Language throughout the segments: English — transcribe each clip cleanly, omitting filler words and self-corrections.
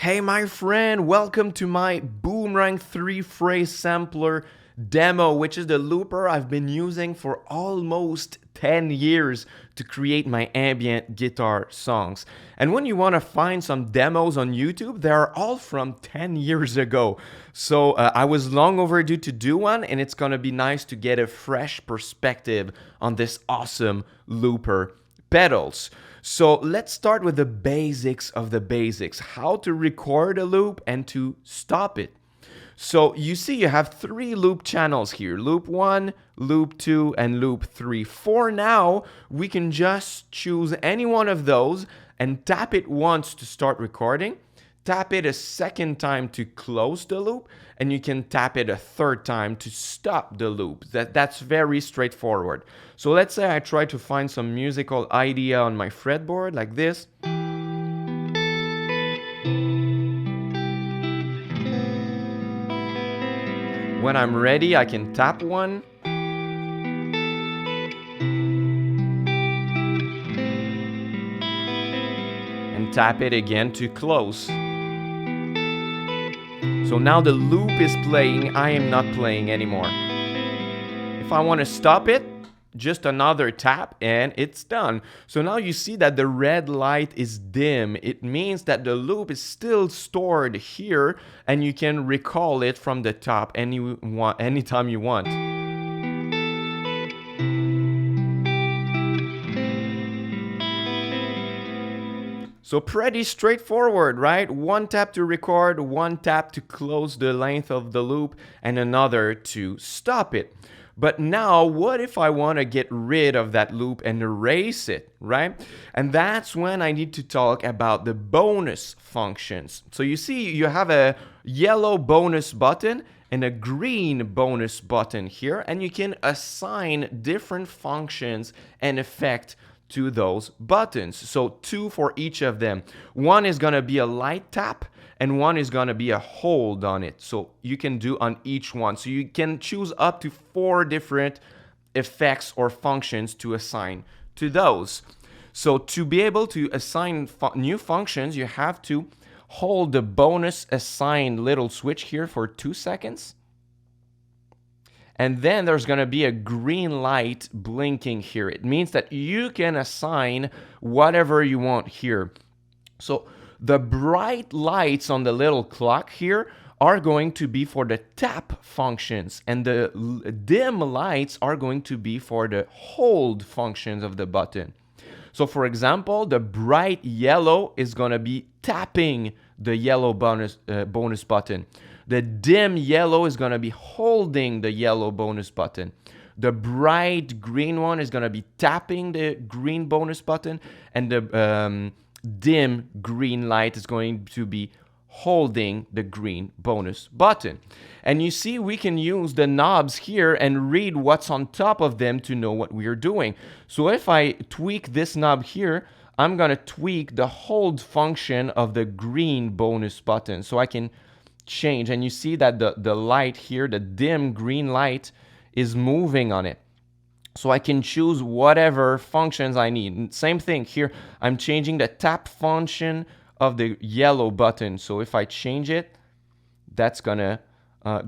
Hey my friend, welcome to my Boomerang 3-phrase sampler demo, which is the looper I've been using for almost 10 years to create my ambient guitar songs. And when you want to find some demos on YouTube, they're all from 10 years ago. So I was long overdue to do one, and it's gonna be nice to get a fresh perspective on this awesome looper pedals. So let's start with the basics of the basics, how to record a loop and to stop it. So you see you have three loop channels here, loop 1, loop 2, and loop 3. For now, we can just choose any one of those and tap it once to start recording, tap it a second time to close the loop, and you can tap it a third time to stop the loop. That's very straightforward. So let's say I try to find some musical idea on my fretboard like this. When I'm ready, I can tap one. And tap it again to close. So now the loop is playing, I am not playing anymore. If I want to stop it, just another tap and it's done. So now you see that the red light is dim. It means that the loop is still stored here and you can recall it from the top anytime you want. So pretty straightforward, right? One tap to record, one tap to close the length of the loop, and another to stop it. But now, what if I want to get rid of that loop and erase it, right? And that's when I need to talk about the bonus functions. So you see, you have a yellow bonus button and a green bonus button here, and you can assign different functions and effects to those buttons. So two for each of them. One is gonna be a light tap and one is gonna be a hold on it. So you can do on each one. So you can choose up to 4 different effects or functions to assign to those. So to be able to assign new functions, you have to hold the bonus assign little switch here for 2 seconds. And then there's going to be a green light blinking here. It means that you can assign whatever you want here. So the bright lights on the little clock here are going to be for the tap functions, and the dim lights are going to be for the hold functions of the button. So for example, the bright yellow is going to be tapping the yellow bonus button. The dim yellow is going to be holding the yellow bonus button. The bright green one is going to be tapping the green bonus button. And the dim green light is going to be holding the green bonus button. And you see, we can use the knobs here and read what's on top of them to know what we are doing. So if I tweak this knob here, I'm going to tweak the hold function of the green bonus button. So I can change, and you see that the light here, the dim green light, is moving on it. So I can choose whatever functions I need. And same thing here, I'm changing the tap function of the yellow button. So if I change it, that's gonna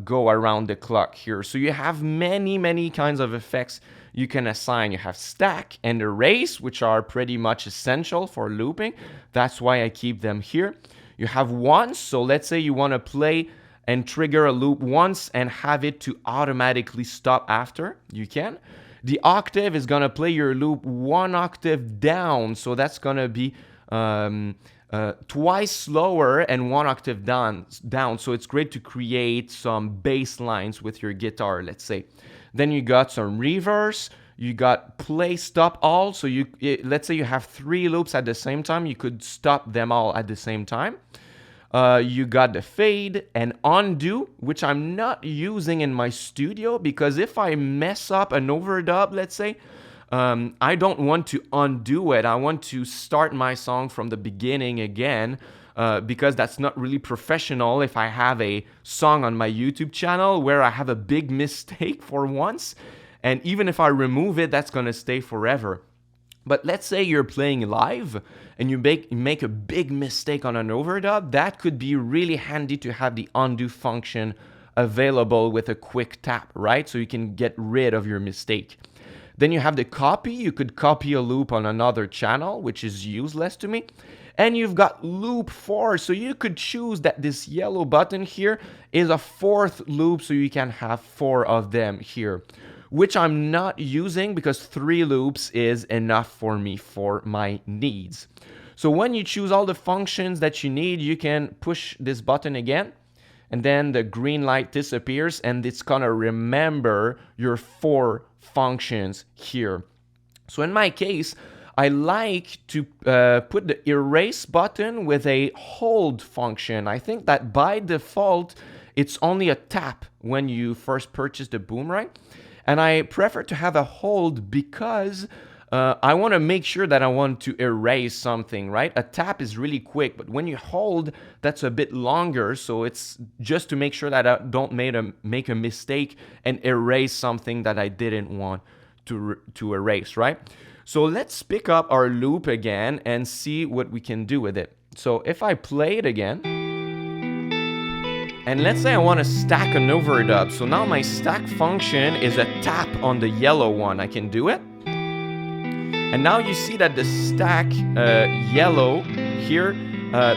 go around the clock here. So you have many kinds of effects you can assign. You have stack and erase, which are pretty much essential for looping. That's why I keep them here. You have once, so let's say you want to play and trigger a loop once and have it to automatically stop after, you can. The octave is going to play your loop 1 octave down, so that's going to be twice slower and 1 octave down. So it's great to create some bass lines with your guitar, let's say. Then you got some reverse. You got play, stop, all. So let's say you have 3 loops at the same time. You could stop them all at the same time. You got the fade and undo, which I'm not using in my studio because if I mess up an overdub, let's say, I don't want to undo it. I want to start my song from the beginning again because that's not really professional if I have a song on my YouTube channel where I have a big mistake for once. And even if I remove it, that's going to stay forever. But let's say you're playing live and you make a big mistake on an overdub. That could be really handy to have the undo function available with a quick tap, right? So you can get rid of your mistake. Then you have the copy. You could copy a loop on another channel, which is useless to me. And you've got loop 4. So you could choose that this yellow button here is a 4th loop, so you can have 4 of them here, which I'm not using because 3 loops is enough for me for my needs. So when you choose all the functions that you need, you can push this button again, and then the green light disappears, and it's gonna remember your 4 functions here. So in my case, I like to put the erase button with a hold function. I think that by default, it's only a tap when you first purchase the Boomerang. And I prefer to have a hold because I want to make sure that I want to erase something, right? A tap is really quick, but when you hold, that's a bit longer. So it's just to make sure that I don't make a mistake and erase something that I didn't want to erase, right? So let's pick up our loop again and see what we can do with it. So if I play it again, and let's say I want to stack an overdub. So now my stack function is a tap on the yellow one. I can do it. And now you see that the stack yellow here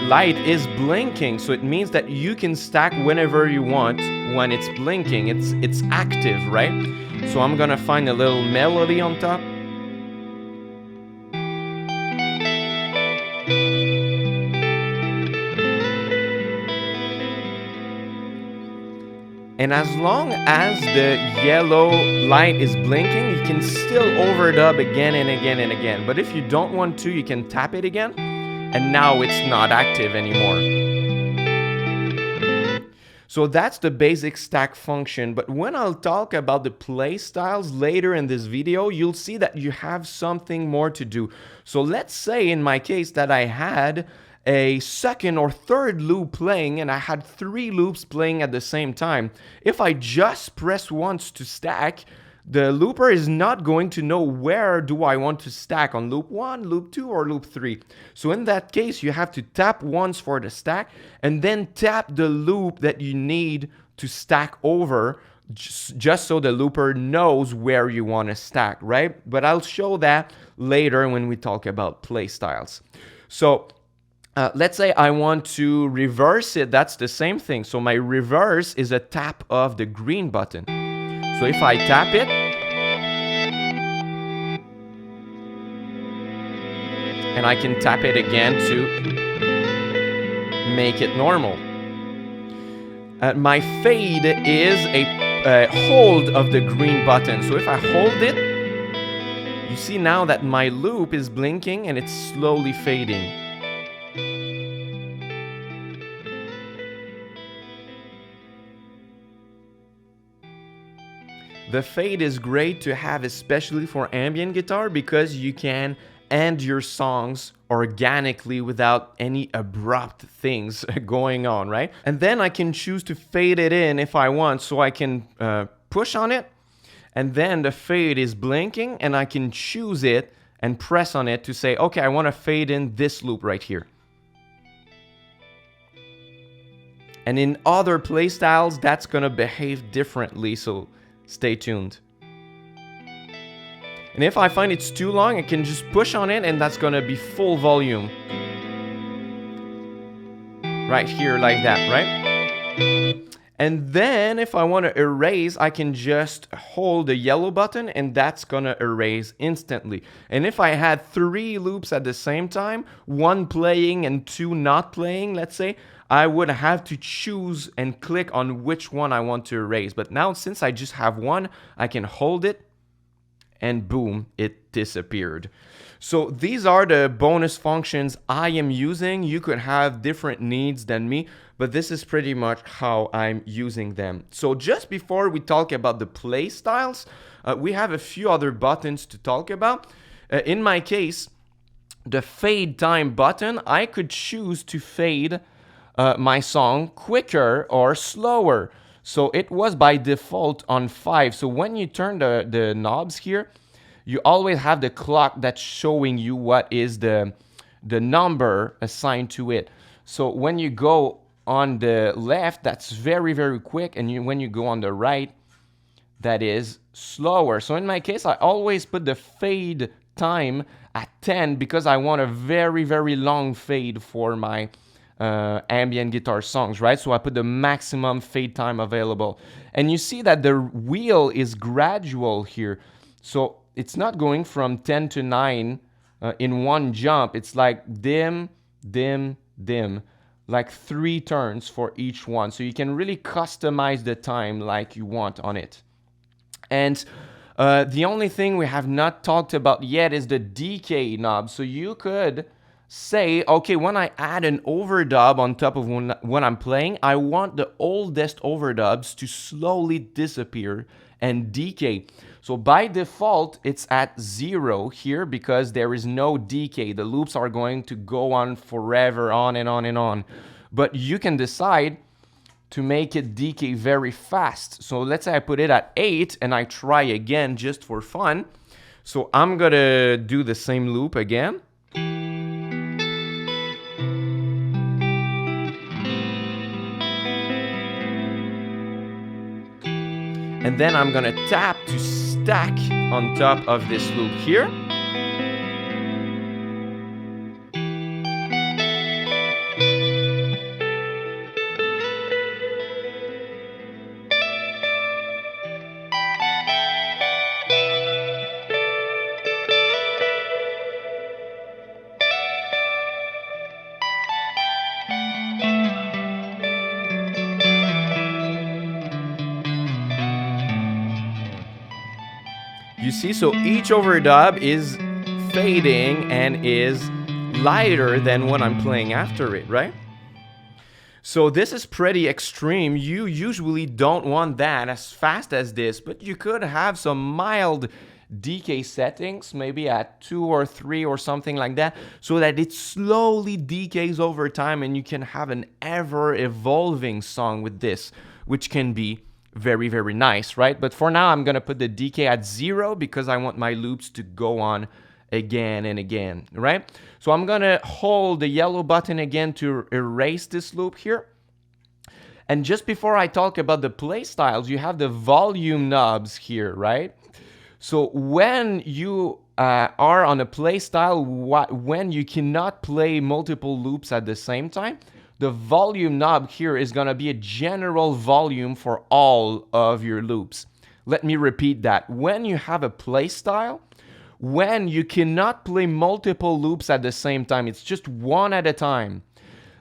light is blinking. So it means that you can stack whenever you want when it's blinking. It's active, right? So I'm gonna find a little melody on top. And as long as the yellow light is blinking, you can still overdub again and again and again. But if you don't want to, you can tap it again, and now it's not active anymore. So that's the basic stack function. But when I'll talk about the play styles later in this video, you'll see that you have something more to do. So let's say in my case that I had a 2nd or 3rd loop playing and I had 3 loops playing at the same time. If I just press once to stack, the looper is not going to know where do I want to stack, on loop 1, loop 2, or loop 3. So in that case, you have to tap once for the stack and then tap the loop that you need to stack over, just so the looper knows where you want to stack, right? But I'll show that later when we talk about play styles. So let's say I want to reverse it. That's the same thing. So my reverse is a tap of the green button. So if I tap it, and I can tap it again to make it normal. My fade is a hold of the green button. So if I hold it, you see now that my loop is blinking and it's slowly fading. The fade is great to have, especially for ambient guitar, because you can end your songs organically without any abrupt things going on, right? And then I can choose to fade it in if I want, so I can push on it, and then the fade is blinking, and I can choose it and press on it to say, okay, I want to fade in this loop right here. And in other playstyles, that's gonna behave differently, so stay tuned. And if I find it's too long, I can just push on it and that's gonna be full volume. Right here, like that, right? And then if I want to erase, I can just hold the yellow button and that's gonna erase instantly. And if I had 3 loops at the same time, 1 playing and 2 not playing, let's say, I would have to choose and click on which one I want to erase. But now, since I just have 1, I can hold it and boom, it disappeared. So these are the bonus functions I am using. You could have different needs than me, but this is pretty much how I'm using them. So just before we talk about the play styles, we have a few other buttons to talk about. In my case, the fade time button, I could choose to fade my song quicker or slower. So it was by default on 5. So when you turn the knobs here, you always have the clock that's showing you what is the number assigned to it. So when you go on the left, that's very, very quick, and when you go on the right, that is slower. So in my case, I always put the fade time at 10 because I want a very, very long fade for my ambient guitar songs, right? So I put the maximum fade time available. And you see that the wheel is gradual here. So it's not going from 10 to 9 in one jump. It's like dim, dim, dim, like 3 turns for each one. So you can really customize the time like you want on it. And the only thing we have not talked about yet is the decay knob. So you could say, okay, when I add an overdub on top of when I'm playing, I want the oldest overdubs to slowly disappear and decay. So by default, it's at 0 here because there is no decay. The loops are going to go on forever, on and on and on. But you can decide to make it decay very fast. So let's say I put it at 8 and I try again just for fun. So I'm gonna do the same loop again. And then I'm gonna tap to stack on top of this loop here. You see, so each overdub is fading and is lighter than what I'm playing after it, right? So this is pretty extreme. You usually don't want that as fast as this, but you could have some mild decay settings, maybe at 2 or 3 or something like that, so that it slowly decays over time and you can have an ever evolving song with this, which can be very, very nice, right? But for now, I'm gonna put the decay at 0 because I want my loops to go on again and again, right? So I'm gonna hold the yellow button again to erase this loop here. And just before I talk about the play styles, you have the volume knobs here, right? So when you are on a play style, when you cannot play multiple loops at the same time, the volume knob here is gonna be a general volume for all of your loops. Let me repeat that. When you have a play style, when you cannot play multiple loops at the same time, it's just one at a time,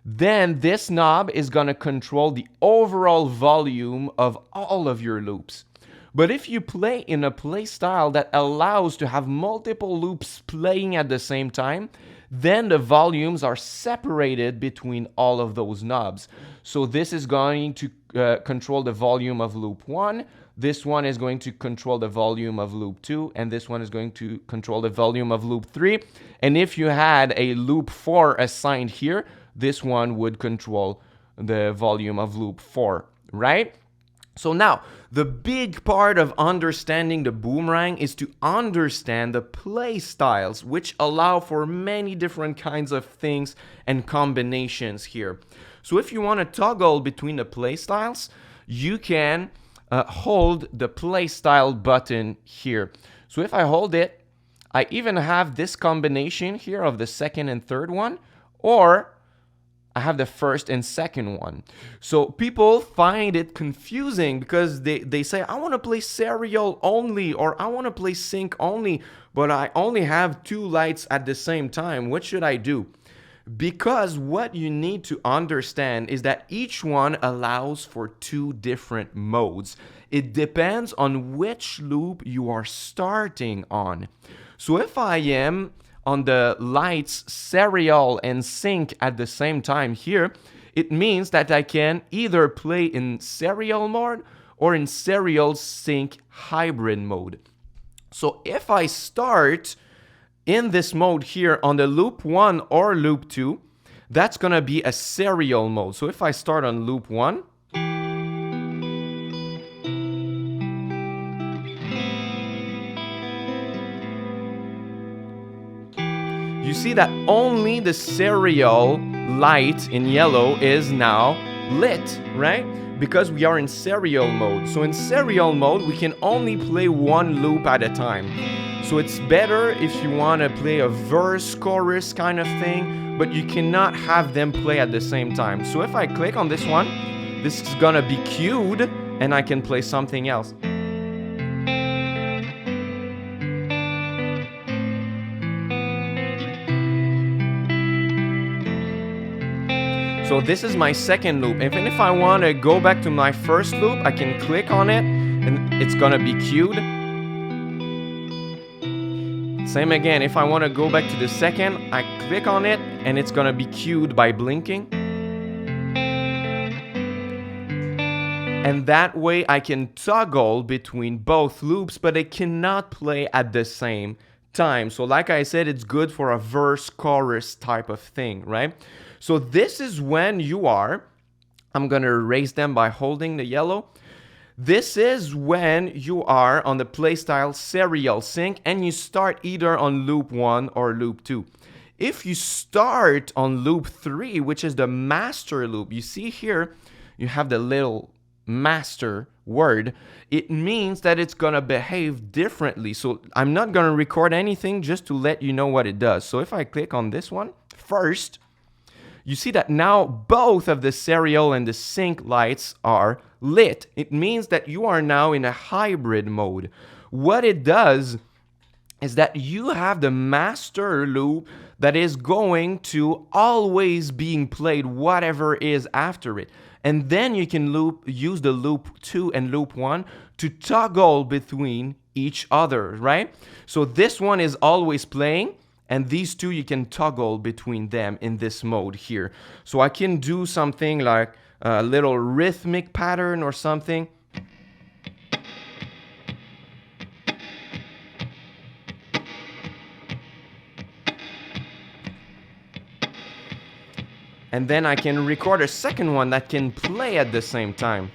then this knob is gonna control the overall volume of all of your loops. But if you play in a play style that allows to have multiple loops playing at the same time, then the volumes are separated between all of those knobs. So this is going to control the volume of loop 1, this one is going to control the volume of loop 2, and this one is going to control the volume of loop 3. And if you had a loop 4 assigned here, this one would control the volume of loop 4, right? So now, the big part of understanding the Boomerang is to understand the play styles, which allow for many different kinds of things and combinations here. So if you want to toggle between the play styles, you can hold the play style button here. So if I hold it, I even have this combination here of the second and third one, or I have the first and second one. So people find it confusing because they say, I want to play serial only, or I want to play sync only, but I only have 2 lights at the same time. What should I do? Because what you need to understand is that each one allows for 2 different modes. It depends on which loop you are starting on. So if I am on the lights serial and sync at the same time here, it means that I can either play in serial mode or in serial sync hybrid mode. So if I start in this mode here on the loop 1 or loop 2, that's gonna be a serial mode. So if I start on loop 1, you see that only the serial light in yellow is now lit, right? Because we are in serial mode. So in serial mode, we can only play one loop at a time. So it's better if you want to play a verse, chorus kind of thing, but you cannot have them play at the same time. So if I click on this one, this is gonna be queued and I can play something else. So this is my second loop. Even if I want to go back to my first loop, I can click on it and it's gonna be queued. Same again, if I want to go back to the second, I click on it and it's gonna be queued by blinking. And that way I can toggle between both loops, but they cannot play at the same time. So like I said, it's good for a verse, chorus type of thing, right? So this is when you are, I'm gonna erase them by holding the yellow. This is when you are on the playstyle serial sync and you start either on loop 1 or loop 2. If you start on loop 3, which is the master loop, you see here, you have the little master word, it means that it's gonna behave differently. So I'm not gonna record anything just to let you know what it does. So if I click on this one first, you see that now both of the serial and the sync lights are lit. It means that you are now in a hybrid mode. What it does is that you have the master loop that is going to always being played whatever is after it. And then you can use the loop 2 and loop 1 to toggle between each other, right? So this one is always playing, and these two you can toggle between them in this mode here. So I can do something like a little rhythmic pattern or something. And then I can record a second one that can play at the same time.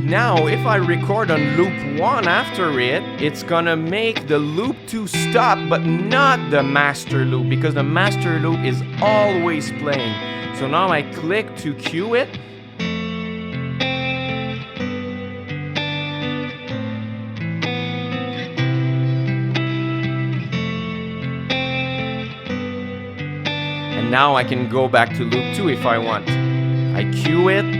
Now, if I record on loop 1 after it, it's gonna make the loop 2 stop, but not the master loop, because the master loop is always playing. So now I click to cue it. And now I can go back to loop 2 if I want. I cue it.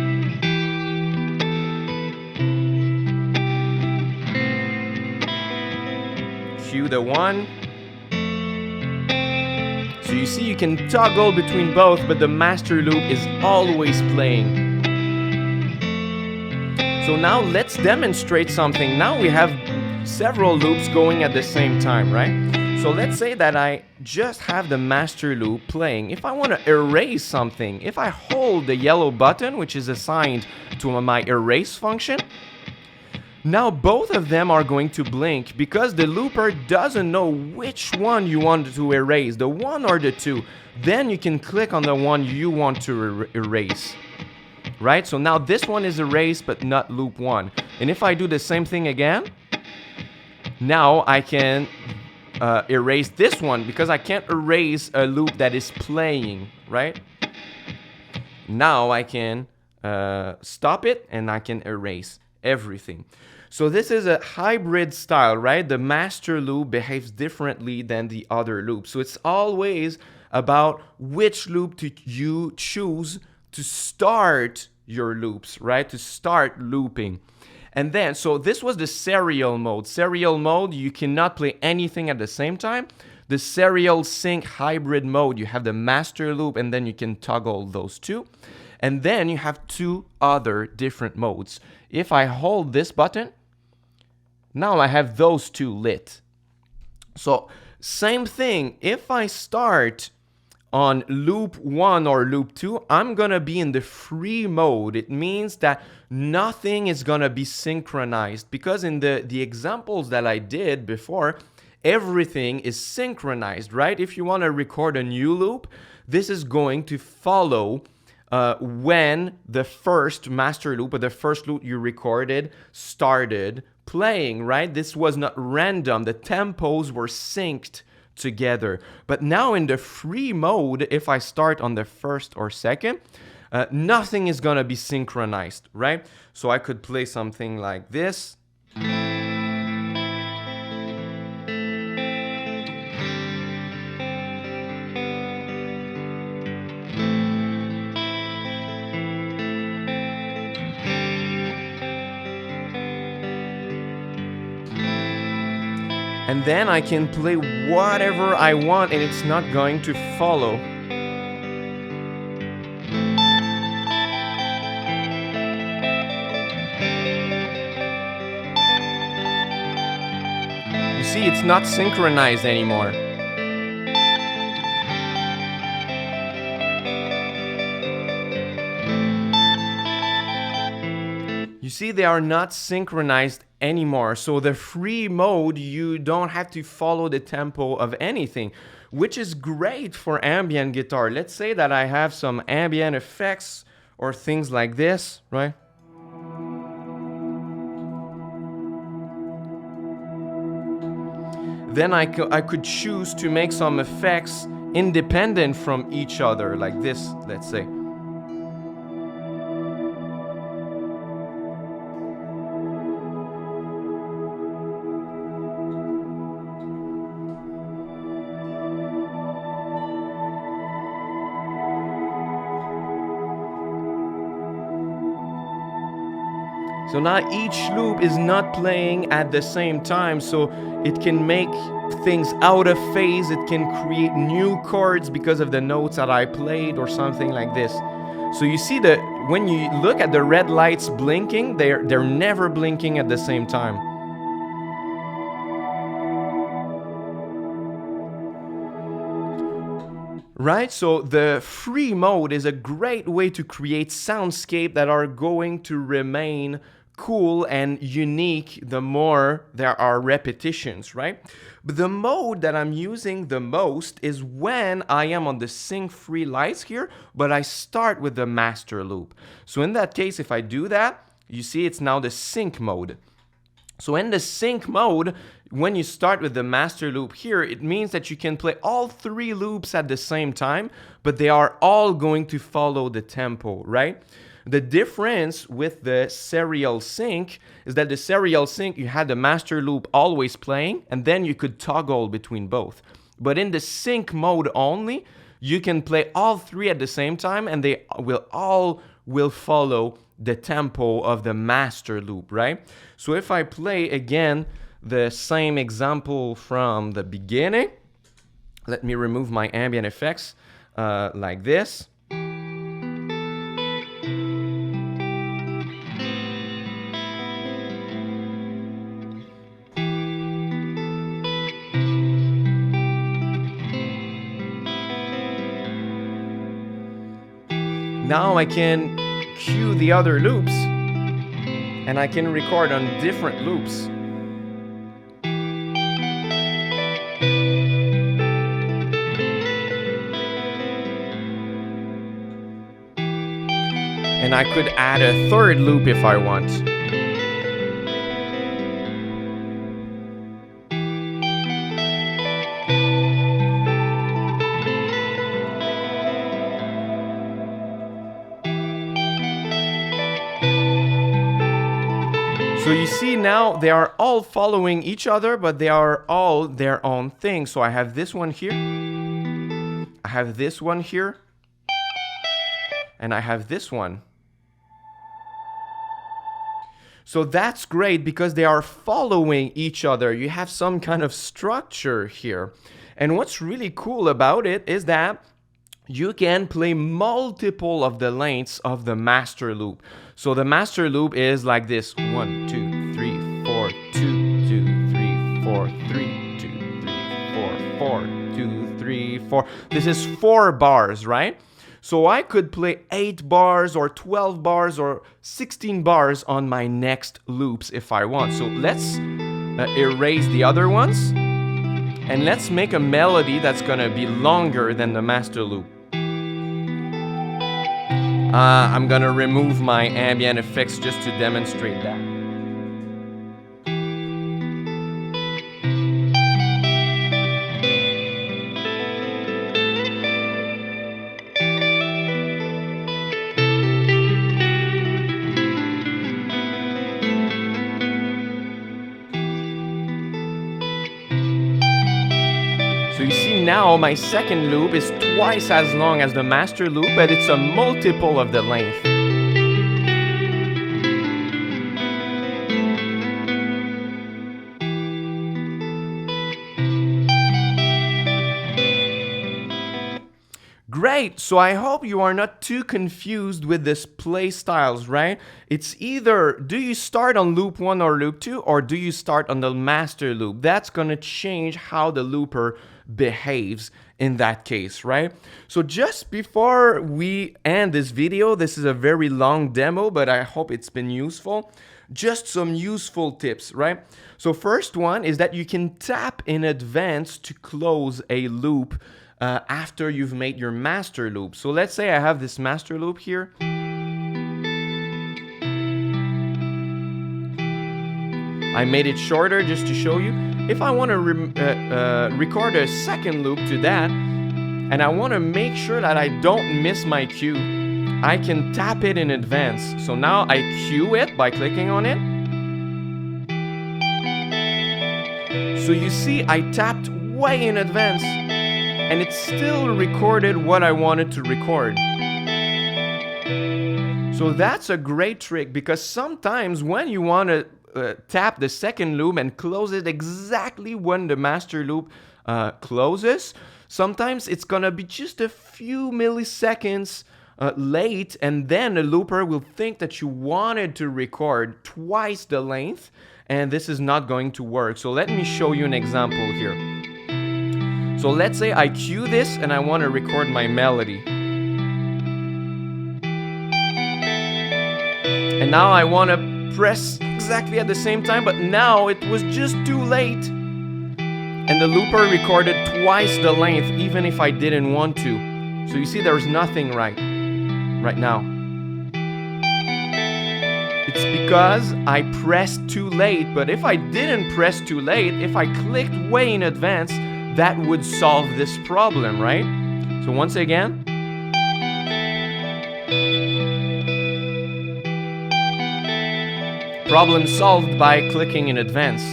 Cue the one. So you see you can toggle between both, but the master loop is always playing. So now let's demonstrate something. Now we have several loops going at the same time, right? So let's say that I just have the master loop playing. If I want to erase something, if I hold the yellow button, which is assigned to my erase function, now both of them are going to blink because the looper doesn't know which one you want to erase, the 1 or the 2. Then you can click on the one you want to erase, right? So now this one is erased, but not loop 1. And if I do the same thing again, now I can erase this one because I can't erase a loop that is playing, right? Now I can stop it and I can erase everything. So this is a hybrid style, right? The master loop behaves differently than the other loop. So it's always about which loop you choose to start your loops, right? To start looping. And then, so this was the serial mode. Serial mode, you cannot play anything at the same time. The serial sync hybrid mode, you have the master loop and then you can toggle those two. And then you have 2 other different modes. If I hold this button, now I have those 2 lit. So same thing, if I start on loop 1 or loop 2, I'm gonna be in the free mode. It means that nothing is gonna be synchronized because in the examples that I did before, everything is synchronized, right? If you wanna record a new loop, this is going to follow when the first master loop or the first loop you recorded started playing, right? This was not random. The tempos were synced together. But now in the free mode, if I start on the first or second, nothing is gonna be synchronized, right? So I could play something like this. And then I can play whatever I want and it's not going to follow. You see, it's not synchronized anymore. You see, they are not synchronized anymore. So the free mode, you don't have to follow the tempo of anything, which is great for ambient guitar. Let's say that I have some ambient effects or things like this, right? Then I could choose to make some effects independent from each other, like this, let's say. So now each loop is not playing at the same time, so it can make things out of phase. It can create new chords because of the notes that I played or something like this. So you see that when you look at the red lights blinking, they're never blinking at the same time. Right, so the free mode is a great way to create soundscape that are going to remain cool and unique the more there are repetitions, right? But the mode that I'm using the most is when I am on the sync free lights here, but I start with the master loop. So in that case, if I do that, you see it's now the sync mode. So in the sync mode, when you start with the master loop here, it means that you can play all three loops at the same time, but they are all going to follow the tempo, right? The difference with the serial sync is that the serial sync, you had the master loop always playing, and then you could toggle between both. But in the sync mode only, you can play all three at the same time, and they will follow the tempo of the master loop, right? So if I play again the same example from the beginning, let me remove my ambient effects like this. Now I can cue the other loops and I can record on different loops. And I could add a third loop if I want. So you see now they are all following each other, but they are all their own thing. So I have this one here, I have this one here, and I have this one. So that's great because they are following each other. You have some kind of structure here. And what's really cool about it is that you can play multiple of the lengths of the master loop. So the master loop is like this: 1, 2, 3, 4, 2, 2, 3, 4, 3, 2, 3, 4, 4, 2, 3, 4. This is 4 bars, right? So I could play 8 bars or 12 bars or 16 bars on my next loops if I want. So let's erase the other ones and let's make a melody that's gonna be longer than the master loop. I'm gonna remove my ambient effects just to demonstrate that. So you see now my second loop is twice as long as the master loop, but it's a multiple of the length. Great, so I hope you are not too confused with this play styles, right? It's either do you start on loop 1 or loop 2, or do you start on the master loop? That's gonna change how the looper behaves in that case, right? So just before we end this video, this is a very long demo, but I hope it's been useful. Just some useful tips, right? So first one is that you can tap in advance to close a loop after you've made your master loop. So let's say I have this master loop here. I made it shorter just to show you. If I want to record a second loop to that, and I want to make sure that I don't miss my cue, I can tap it in advance. So now I cue it by clicking on it. So you see I tapped way in advance, and it still recorded what I wanted to record. So that's a great trick, because sometimes when you want to tap the second loop and close it exactly when the master loop closes, sometimes it's gonna be just a few milliseconds late, and then the looper will think that you wanted to record twice the length, and this is not going to work. So let me show you an example here. So let's say I cue this and I want to record my melody. And now I want to press exactly at the same time, but now it was just too late. And the looper recorded twice the length, even if I didn't want to. So you see there's nothing right now. It's because I pressed too late, but if I didn't press too late, if I clicked way in advance, that would solve this problem, right? So once again, problem solved by clicking in advance,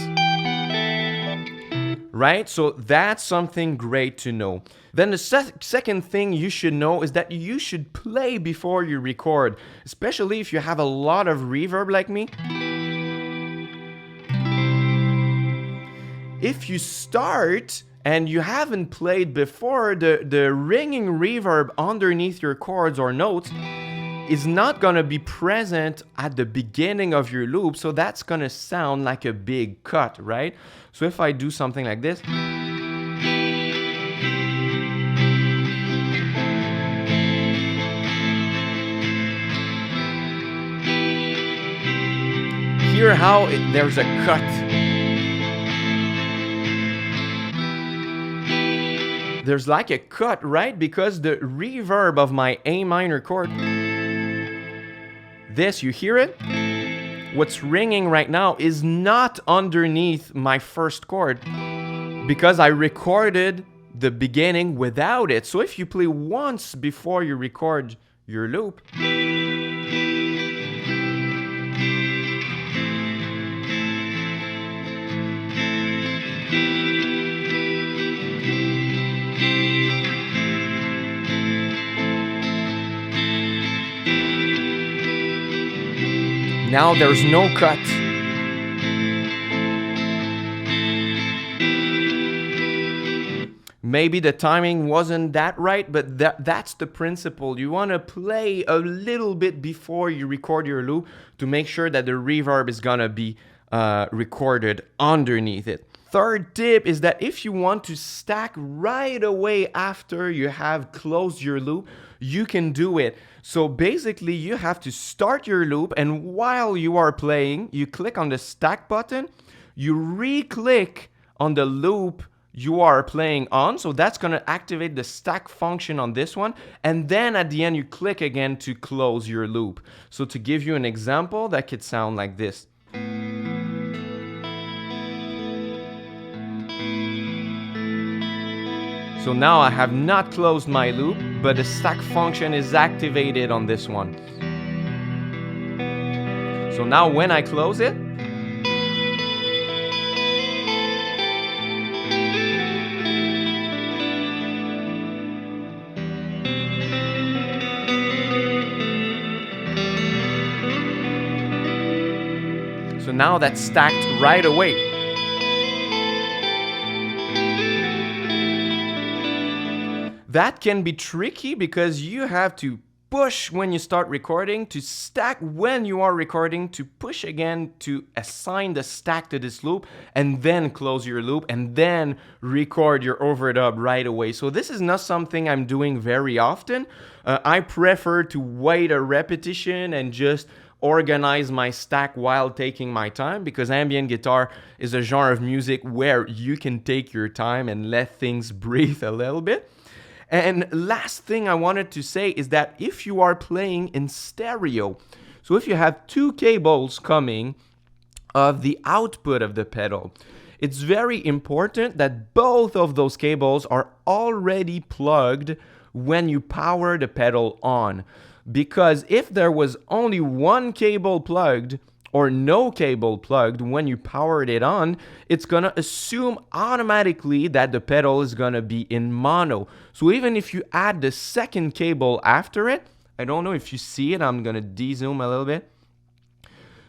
right? So that's something great to know. Then the second thing you should know is that you should play before you record, especially if you have a lot of reverb like me. If you start and you haven't played before, the ringing reverb underneath your chords or notes is not gonna be present at the beginning of your loop, so that's gonna sound like a big cut, right? So if I do something like this, hear how there's a cut. There's like a cut, right? Because the reverb of my A minor chord, this, you hear it? What's ringing right now is not underneath my first chord, because I recorded the beginning without it. So if you play once before you record your loop, now there's no cut. Maybe the timing wasn't that right, but that's the principle. You want to play a little bit before you record your loop to make sure that the reverb is gonna be recorded underneath it. Third tip is that if you want to stack right away after you have closed your loop, you can do it. So basically you have to start your loop, and while you are playing, you click on the stack button, you re-click on the loop you are playing on. So that's going to activate the stack function on this one. And then at the end, you click again to close your loop. So to give you an example, that could sound like this. So now I have not closed my loop, but the stack function is activated on this one. So now when I close it, so now that's stacked right away. That can be tricky because you have to push when you start recording, to stack when you are recording, to push again to assign the stack to this loop, and then close your loop, and then record your overdub right away. So this is not something I'm doing very often. I prefer to wait a repetition and just organize my stack while taking my time, because ambient guitar is a genre of music where you can take your time and let things breathe a little bit. And last thing I wanted to say is that if you are playing in stereo, so if you have two cables coming of the output of the pedal, it's very important that both of those cables are already plugged when you power the pedal on. Because if there was only one cable plugged, or no cable plugged when you powered it on, it's gonna assume automatically that the pedal is gonna be in mono. So even if you add the second cable after it, I don't know if you see it, I'm gonna de-zoom a little bit.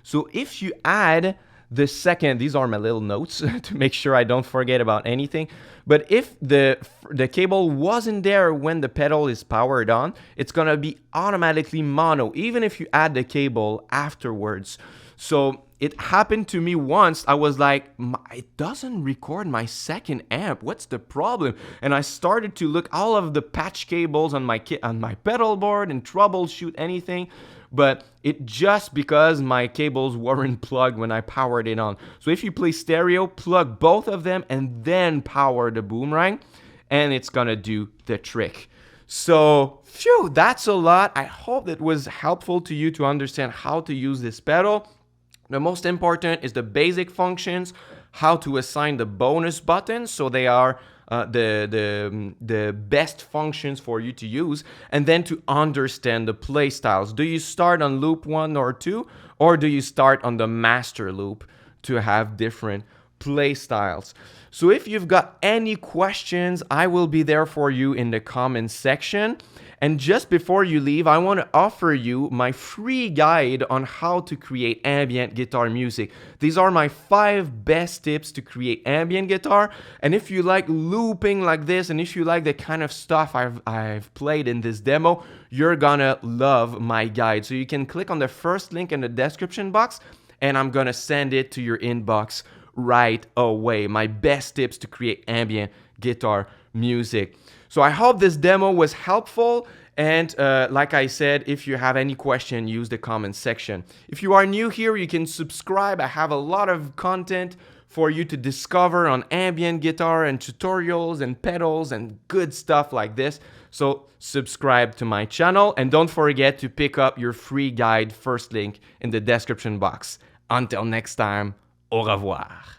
So if you add the second, these are my little notes to make sure I don't forget about anything. But if the cable wasn't there when the pedal is powered on, it's gonna be automatically mono, even if you add the cable afterwards. So it happened to me once. I was like, it doesn't record my second amp. What's the problem? And I started to look all of the patch cables on my pedal board and troubleshoot anything. But it just because my cables weren't plugged when I powered it on. So if you play stereo, plug both of them and then power the Boomerang, and it's gonna do the trick. So, phew, that's a lot. I hope it was helpful to you to understand how to use this pedal. The most important is the basic functions, how to assign the bonus buttons, so they are the best functions for you to use, and then to understand the play styles. Do you start on loop 1 or 2, or do you start on the master loop to have different play styles? So if you've got any questions, I will be there for you in the comments section. And just before you leave, I want to offer you my free guide on how to create ambient guitar music. These are my 5 best tips to create ambient guitar. And if you like looping like this, and if you like the kind of stuff I've played in this demo, you're gonna love my guide. So you can click on the first link in the description box, and I'm gonna send it to your inbox right away. My best tips to create ambient guitar music. So I hope this demo was helpful, and like I said, if you have any question, use the comment section. If you are new here, you can subscribe. I have a lot of content for you to discover on ambient guitar and tutorials and pedals and good stuff like this. So subscribe to my channel, and don't forget to pick up your free guide, first link in the description box. Until next time, au revoir.